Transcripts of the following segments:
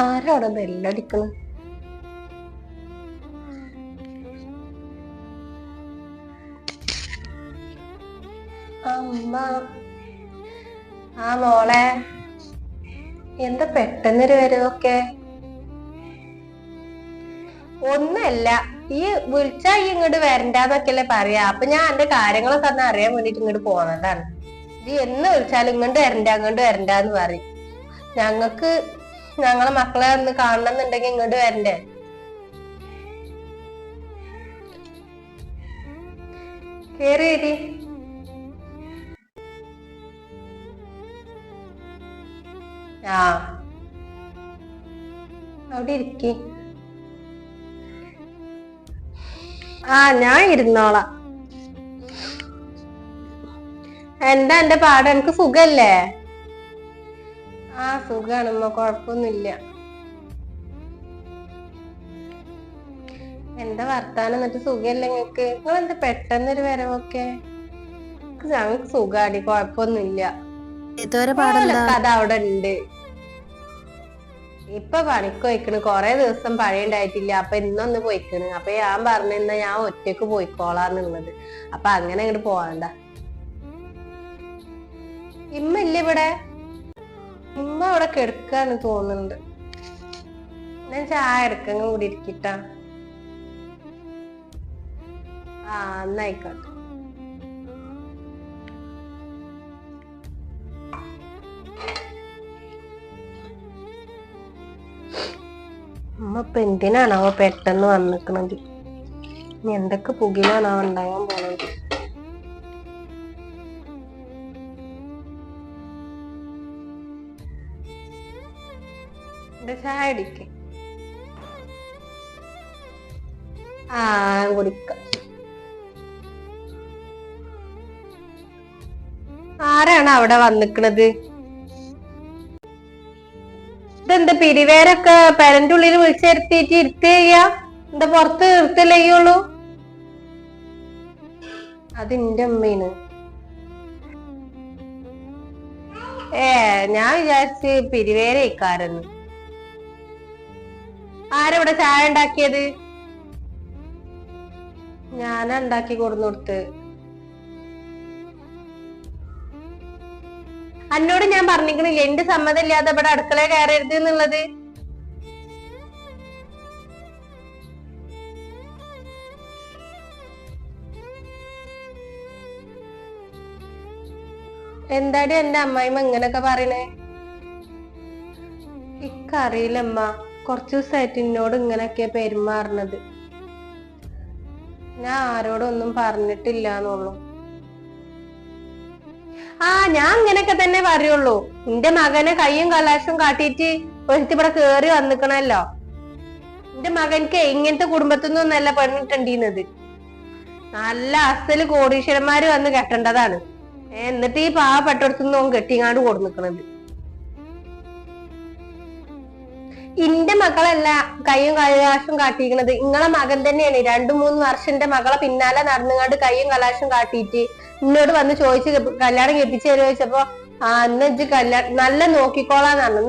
ആരാടെ ബെല്ലടിക്കണ്? അമ്മ. ആ മോളെ, എന്താ പെട്ടെന്നൊരു വരവൊക്കെ? ഒന്നല്ല, ഈ വിളിച്ചാ ഈ ഇങ്ങോട്ട് വരണ്ടാന്നൊക്കെയല്ലേ പറയാ. അപ്പൊ ഞാൻ എന്റെ കാര്യങ്ങളൊക്കെ ഒന്ന് അറിയാൻ വേണ്ടിട്ട് ഇങ്ങോട്ട് പോന്നതാണ്. ഈ എന്ന് വിളിച്ചാലും ഇങ്ങോട്ട് വരണ്ടാന്ന് പറയും. ഞങ്ങക്ക് ഞങ്ങളെ മക്കളെ ഒന്ന് കാണണം എന്നുണ്ടെങ്കിൽ ഇങ്ങോട്ട് വരണ്ടേ? കേറി വരി. ആ, അവിടെ ഇരിക്കി. ആ, ഞാൻ ഇരുന്നോളാം. എന്താ എന്റെ പാട്? എനിക്ക് സുഖല്ലേ? ആ, സുഖാണ്, കൊഴപ്പൊന്നുമില്ല. എന്താ വർത്താനം? എന്നിട്ട് സുഖല്ലേ നിങ്ങക്ക്? നിങ്ങൾ എന്താ പെട്ടെന്നൊരു വരവൊക്കെ? ഞങ്ങക്ക് സുഖാടി, കൊഴപ്പൊന്നുമില്ല. കഥ അവിടെ ഉണ്ട്. ഇപ്പൊ പണിക്ക് പോയിക്കണ്. കൊറേ ദിവസം പഴയ ഉണ്ടായിട്ടില്ല. അപ്പൊ ഇന്നൊന്ന് പോയിക്കണ്. അപ്പൊ ഞാൻ പറഞ്ഞിരുന്ന ഞാൻ ഒറ്റക്ക് പോയിക്കോളാന്നുള്ളത്. അപ്പൊ അങ്ങനെ ഇങ്ങോട്ട് പോവാണ്ട. ഇമ്മ ഇല്ല ഇവിടെ? ഇമ്മ അവിടെ കിടക്കാന്ന് തോന്നുന്നുണ്ട്. ഞാൻ ചായ എടുക്കങ്ങ് കൂടി ഇരിക്കട്ടാ. ആ, എന്നായിക്കോട്ടെ. അമ്മ ഇപ്പൊ എന്തിനാണാവോ പെട്ടെന്ന് വന്നിക്കണത്? ഇനി എന്തൊക്കെ പുകിലാണാവോ ഉണ്ടാകാൻ പോണത്? ചായ അടിക്ക. ആ, കുടിക്ക. ആരാണ് അവിടെ വന്നിക്കണത്? ഇതെന്താ പിരിവേരൊക്കെ പെരന്റെ ഉള്ളിൽ വിളിച്ചിരുത്തിട്ട് ഇരുത്തുക? എന്താ പുറത്ത് നിർത്തല്ലേയുള്ളൂ? അത് എന്റെ അമ്മയാണ്. ഞാൻ വിചാരിച്ച് പിരിവേരയിക്കാരെന്ന്. ആരവിടെ ചായ ഉണ്ടാക്കിയത്? ഞാനാ ഉണ്ടാക്കി കൊടുന്നു കൊടുത്ത്. എന്നോട് ഞാൻ പറഞ്ഞിക്കണില്ലേ എന്റെ സമ്മതം ഇല്ലാതെ ഇവിടെ അടുക്കള കയറരുത് എന്നുള്ളത്? എന്താടി എന്റെ അമ്മായിമ്മ ഇങ്ങനൊക്കെ പറയണേ? ഇക്കറിയില്ലമ്മ, കുറച്ചു ദിവസമായിട്ട് എന്നോട് ഇങ്ങനൊക്കെ പെരുമാറുന്നത്. ഞാൻ ആരോടൊന്നും പറഞ്ഞിട്ടില്ലാന്നുള്ളു. ആ, ഞാൻ ഇങ്ങനൊക്കെ തന്നെ പറയുള്ളൂ. എന്റെ മകനെ കയ്യും കലാശവും കാട്ടിയിട്ട് ഒരുത്തി ഇവിടെ കേറി വന്നിക്കണല്ലോ. എന്റെ മകൻക്ക് ഇങ്ങനത്തെ കുടുംബത്തിൽ നിന്നൊന്നല്ല പെണ്ണിട്ടുണ്ടീന്നത്. നല്ല അസല് കോടീശ്വരന്മാര് വന്ന് കെട്ടേണ്ടതാണ്. എന്നിട്ട് ഈ പാവപ്പെട്ടടുത്തുനിന്ന് കെട്ടിങ്ങാണ്ട് കൊടുന്നിക്കണത്. ഇന്റെ മകളല്ല കയ്യും കലാശം കാട്ടിയിരിക്കണത്, ഇങ്ങളെ മകൻ തന്നെയാണ്. 2-3 വർഷം എന്റെ മകളെ പിന്നാലെ നടന്നുകൊണ്ട് കയ്യും കലാശം കാട്ടിയിട്ട് എന്നോട് വന്ന് ചോദിച്ച് കല്യാണം കെട്ടിച്ചു തരുമോ ചോദിച്ചപ്പോ, ആ ഇന്നജ്ജ് കല്യാണം നല്ല നോക്കിക്കോളാന്ന് പറഞ്ഞു.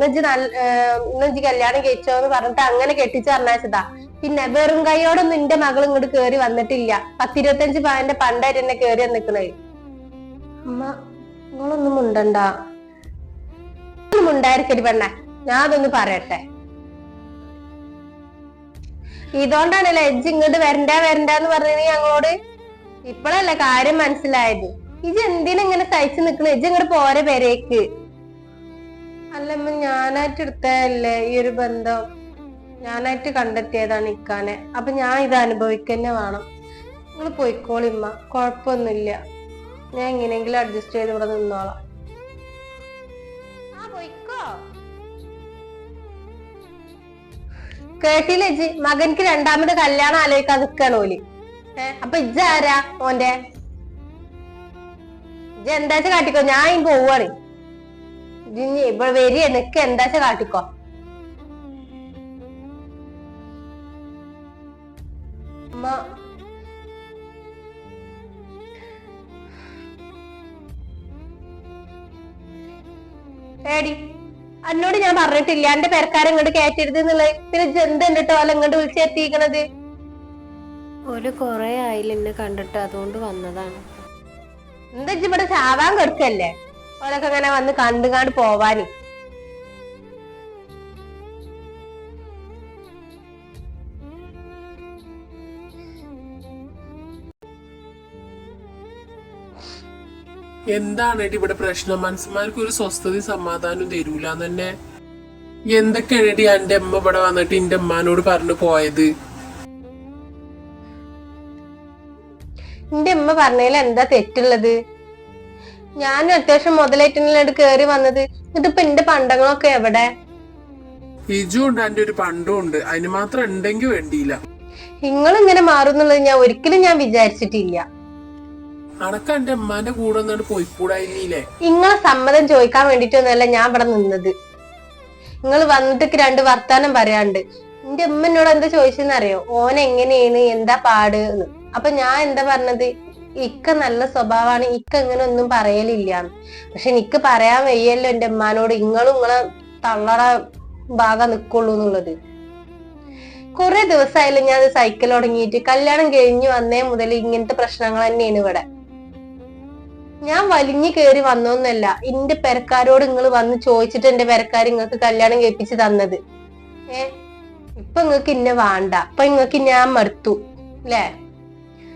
ഇന്നജ്ജ് കല്യാണം കഴിച്ചോന്ന് പറഞ്ഞിട്ട് അങ്ങനെ കെട്ടിച്ചു പറഞ്ഞാച്ചതാ. പിന്നെ വെറും കൈയോടൊന്നും എന്റെ മകൾ ഇങ്ങോട്ട് കേറി വന്നിട്ടില്ല. 10-25 പവന്റെ പണ്ടായിട്ട് എന്നെ കേറി വന്നിക്കണേ. അമ്മ, നിങ്ങളൊന്നും മുണ്ടണ്ട. മുണ്ടായിരിക്കരുത് പെണ്ണെ, ഞാൻ അതൊന്ന് പറയട്ടെ. ഇതോണ്ടാണല്ലേ എജ്ജ് ഇങ്ങോട്ട് വരണ്ടാന്ന് പറഞ്ഞത് ഞങ്ങളോട്. ഇപ്പഴല്ലേ കാര്യം മനസ്സിലായത്. ഇജ്ജ് എന്തിനെങ്ങനെ സഹിച്ചു നിക്കണ? ഇജ്ജ് ഇങ്ങോട്ട് പോരെ പെരേക്ക്. അല്ലമ്മ, ഞാനായിട്ട് എടുത്തതല്ലേ ഈ ഒരു ബന്ധം. ഞാനായിട്ട് കണ്ടെത്തിയതാണ് ഇക്കാനെ. അപ്പൊ ഞാൻ ഇത് അനുഭവിക്കന്നെ വേണം. നിങ്ങൾ പോയിക്കോളിമ്മ, കൊഴപ്പൊന്നുമില്ല. ഞാൻ എങ്ങനെയെങ്കിലും അഡ്ജസ്റ്റ് ചെയ്ത് ഇവിടെ നിന്നോളാം. ആ, പോയിക്കോ. കേട്ടില്ലേ ഇജ്ജ്? മകൻക്ക് 2ാമത് കല്യാണം ആലോചിക്കാൻ നിൽക്കാണ് ഓല്. അപ്പൊ ഇജ്ജ് ആരാ ഓന്റെ? ഇജ്ജ് എന്താച്ച കാട്ടിക്കോ, ഞാൻ പോവാണ്. ഇജ്ജ് ഇവിടെ വരിക നിക്ക, എന്താച്ച കാട്ടിക്കോ. അമ്മ, ഏടി എന്നോട് ഞാൻ പറഞ്ഞിട്ടില്ല എന്റെ പെരക്കാരെ ഇങ്ങോട്ട് കയറ്റരുത് എന്നുള്ളത്. പിന്നെ ജന്ത് എന്നിട്ടോ അല്ല ഇങ്ങോട്ട് വിളിച്ചെത്തിക്കണത്. ഒരു കൊറേ ആയില്ല എന്നെ കണ്ടിട്ട്, അതുകൊണ്ട് വന്നതാണ്. എന്താ ഇവിടെ ചാവാൻ കൊടുക്കല്ലേ ഓലൊക്കെ അങ്ങനെ വന്ന് കണ്ടുകാണ്ട് പോവാന്. എന്താണ് ഇവിടെ പ്രശ്നം? മനസ്സന്മാർക്ക് ഒരു സ്വസ്ഥതയും സമാധാനവും തരൂലെന്ന് തന്നെ. എന്തൊക്കെയാണ് എന്റെ അമ്മ ഇവിടെ വന്നിട്ട് എന്റെ അമ്മാനോട് പറഞ്ഞു പോയത്? എന്റെ അമ്മ പറഞ്ഞതിൽ എന്താ തെറ്റുള്ളത്? ഞാൻ അത്യാവശ്യം മുതലേറ്റിനോട് കേറി വന്നത്. ഇതിപ്പോ എന്റെ പണ്ടങ്ങളൊക്കെ എവിടെ? ഇജും ഉണ്ട്, എന്റെ ഒരു പണ്ടും ഉണ്ട്. അതിന് മാത്രം ഉണ്ടെങ്കിൽ വേണ്ടിയില്ല. നിങ്ങൾ ഇങ്ങനെ മാറുന്നുള്ളത് ഞാൻ ഒരിക്കലും വിചാരിച്ചിട്ടില്ല. അണക്ക് എന്റെ അമ്മാന്റെ കൂടെ ഒന്നാണ് പോയിക്കൂടായില്ലേ? നിങ്ങളെ സമ്മതം ചോദിക്കാൻ വേണ്ടിട്ടൊന്നുമല്ല ഞാൻ ഇവിടെ നിന്നത്. നിങ്ങൾ വന്നിട്ട് 2 വർത്താനം പറയാണ്ട്. എന്റെ അമ്മ എന്നോട് എന്താ ചോദിച്ചെന്നറിയോ? ഓൻ എങ്ങനെയാണ്, എന്താ പാട് എന്ന്. അപ്പൊ ഞാൻ എന്താ പറഞ്ഞത്? ഇക്ക നല്ല സ്വഭാവമാണ്, ഇക്ക ഇങ്ങനെ ഒന്നും പറയലില്ല. പക്ഷെ എനിക്ക് പറയാൻ വയ്യല്ലോ എന്റെ അമ്മാനോട് നിങ്ങളും നിങ്ങളെ തള്ളറ ഭാഗം നിക്കുള്ളൂ എന്നുള്ളത്. കുറെ ദിവസമായാലും ഞാൻ സൈക്കിൾ തുടങ്ങിയിട്ട്. കല്യാണം കഴിഞ്ഞു വന്നേ മുതൽ ഇങ്ങനത്തെ പ്രശ്നങ്ങൾ തന്നെയാണ് ഇവിടെ. ഞാൻ വലിഞ്ഞു കയറി വന്നോന്നല്ല, എന്റെ പെരക്കാരോട് നിങ്ങൾ വന്ന് ചോദിച്ചിട്ട് എന്റെ പെരക്കാർ നിങ്ങൾക്ക് കല്യാണം കഴിപ്പിച്ച് തന്നത്. ഇപ്പൊ നിങ്ങക്ക് ഇന്നെ വേണ്ട, ഇപ്പൊ നിങ്ങക്ക് ഞാൻ മടുത്തു അല്ലേ?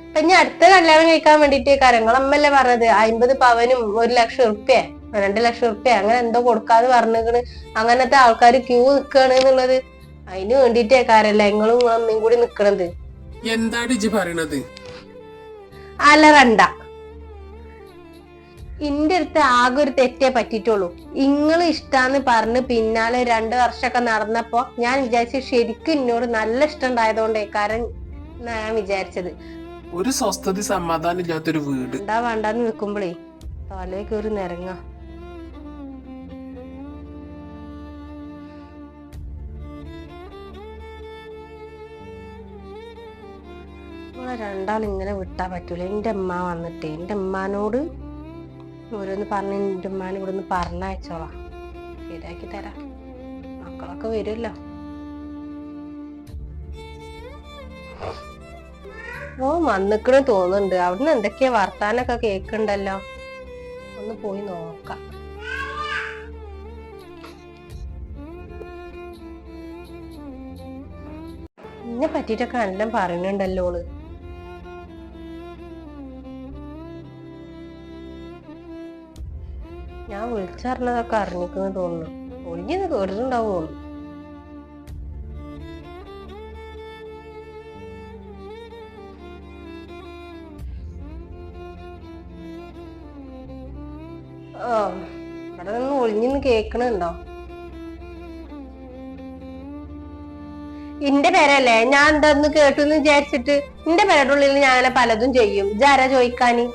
അപ്പൊ ഞാൻ അടുത്ത കല്യാണം കഴിക്കാൻ വേണ്ടിട്ട് കാര്യങ്ങളമ്മല്ലേ പറഞ്ഞത് 50 പവനും 1 ലക്ഷം ഉറുപ്പ്യ 2 ലക്ഷം ഉറുപ്പ്യ അങ്ങനെ എന്തോ കൊടുക്കാതെ പറഞ്ഞിക്കണ്. അങ്ങനത്തെ ആൾക്കാർ ക്യൂ നിക്കാണ് എന്നുള്ളത്. അതിന് വേണ്ടിട്ടേക്കാരല്ല നിങ്ങളും അമ്മയും കൂടി നിക്കണത്. എന്താണ് ഇജ്ജ് പറയണത്? അലറണ്ട. ഇന്റെ അടുത്ത് ആകെ ഒരു തെറ്റേ പറ്റിയിട്ടുള്ളൂ. ഇങ്ങള് ഇഷ്ടാന്ന് പറഞ്ഞ് പിന്നാലെ 2 വർഷമൊക്കെ നടന്നപ്പോ ഞാൻ വിചാരിച്ചു ശരിക്കും എന്നോട് നല്ല ഇഷ്ടം ഉണ്ടായതുകൊണ്ടേ കാരണം ഞാൻ വിചാരിച്ചത്. ഒരു സ്വസ്ഥത സമാധാനം ഇല്ലാത്തൊരു വീട് വേണ്ടാന്ന് നിൽക്കുമ്പോഴേ തലേ കയറി നിരങ്ങ. രണ്ടാൾ ഇങ്ങനെ വിട്ടാ പറ്റൂല. എന്റെ അമ്മ വന്നിട്ടേ എന്റെ അമ്മാനോട് ഓരോന്ന് പറഞ്ഞ് എന്റെ ഉമ്മാനെ ഇവിടെ നിന്ന് പറഞ്ഞയച്ചോളാം, ശരിയാക്കി തരാം. മക്കളൊക്കെ വരുമല്ലോ. ഓ വന്നിക്കണ് തോന്നുന്നുണ്ട്. അവിടുന്ന് എന്തൊക്കെയാ വർത്താനൊക്കെ കേക്കണ്ടല്ലോ. ഒന്ന് പോയി നോക്കാം. എന്നെ പറ്റിട്ടൊക്കെ എല്ലാം പറയുന്നുണ്ടല്ലോ ഓള്. ഞാൻ വിളിച്ചറിഞ്ഞതൊക്കെ അറിഞ്ഞിക്കുന്നു തോന്നുന്നു. ഒളിഞ്ഞെന്ന് കേട്ടിട്ടുണ്ടാവുള്ളൂ. ഇവിടെ നിന്ന് ഒളിഞ്ഞെന്ന് കേക്കണുണ്ടോ? ഇന്റെ പേരല്ലേ ഞാൻ എന്താന്ന് കേട്ടുന്ന് വിചാരിച്ചിട്ട് എന്റെ പേരുടെ ഉള്ളിൽ ഞാൻ അങ്ങനെ പലതും ചെയ്യും. ഇതാരാ ചോദിക്കാന്?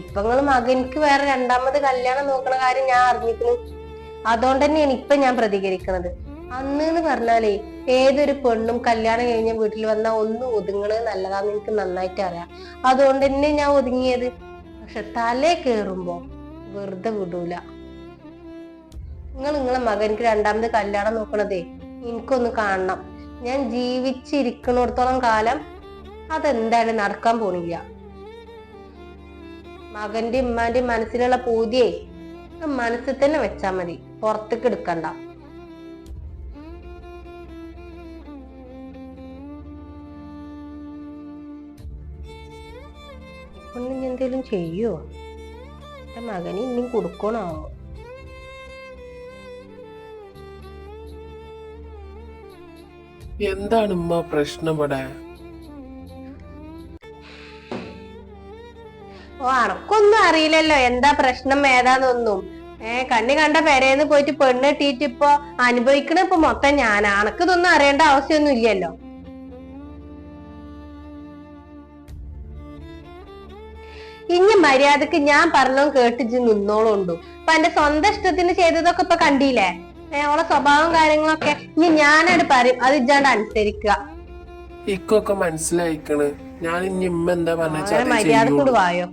ഇപ്പൊ നിങ്ങള് മകനിക്ക് വേറെ 2ാമത് കല്യാണം നോക്കണ കാര്യം ഞാൻ അറിഞ്ഞിരിക്കുന്നു. അതുകൊണ്ട് തന്നെയാണ് ഇപ്പൊ ഞാൻ പ്രതികരിക്കുന്നത്. അന്ന് പറഞ്ഞാലേ ഏതൊരു പെണ്ണും കല്യാണം കഴിഞ്ഞ വീട്ടിൽ വന്നാൽ ഒന്ന് ഒതുങ്ങണത് നല്ലതാന്ന് എനിക്ക് നന്നായിട്ട് അറിയാം. അതുകൊണ്ട് തന്നെ ഞാൻ ഒതുങ്ങിയത്. പക്ഷെ തലേ കേറുമ്പോ വെറുതെ വിടൂല. നിങ്ങളെ മകനിക്ക് 2ാമത് കല്യാണം നോക്കണതേ എനിക്കൊന്ന് കാണണം. ഞാൻ ജീവിച്ചിരിക്കണോടത്തോളം കാലം അതെന്തായാലും നടക്കാൻ പോണില്ല. മകന്റെ ഉമ്മാന്റെ മനസ്സിലുള്ള പൂതിയെ മനസ്സിൽ തന്നെ വെച്ചാ മതി, പുറത്തേക്ക് എടുക്കണ്ട. ഇപ്പൊ എന്തേലും ചെയ്യോ? എന്റെ മകന് ഇനിയും കൊടുക്കണാവോ? എന്താണ് ഉമ്മ പ്രശ്നം ഇവിടെ? ഓ അനക്കൊന്നും അറിയില്ലല്ലോ എന്താ പ്രശ്നം ഏതാന്നൊന്നും. കണ്ണി കണ്ട പെരേന്ന് പോയിട്ട് പെണ്ണ് കെട്ടിയിട്ട് ഇപ്പൊ അനുഭവിക്കണ ഇപ്പൊ മൊത്തം ഞാനാ. അനക്കിതൊന്നും അറിയേണ്ട ആവശ്യമൊന്നും ഇല്ലല്ലോ. ഇനി മര്യാദക്ക് ഞാൻ പറഞ്ഞോ കേട്ടിച്ച് നിന്നോളുണ്ടു. അപ്പൊ എന്റെ സ്വന്തം ഇഷ്ടത്തിന് ചെയ്തതൊക്കെ ഇപ്പൊ കണ്ടില്ലേ? ഓളെ സ്വഭാവം കാര്യങ്ങളൊക്കെ ഇനി ഞാനത് പറയും, അത് ഇജാണ്ട് അനുസരിക്കുക. ഇക്കൊക്കെ മനസ്സിലായിക്കണ്. ഞാൻ ഇനി ഉമ്മ എന്താ പറഞ്ഞ മര്യാദക്കൂട് വായോ.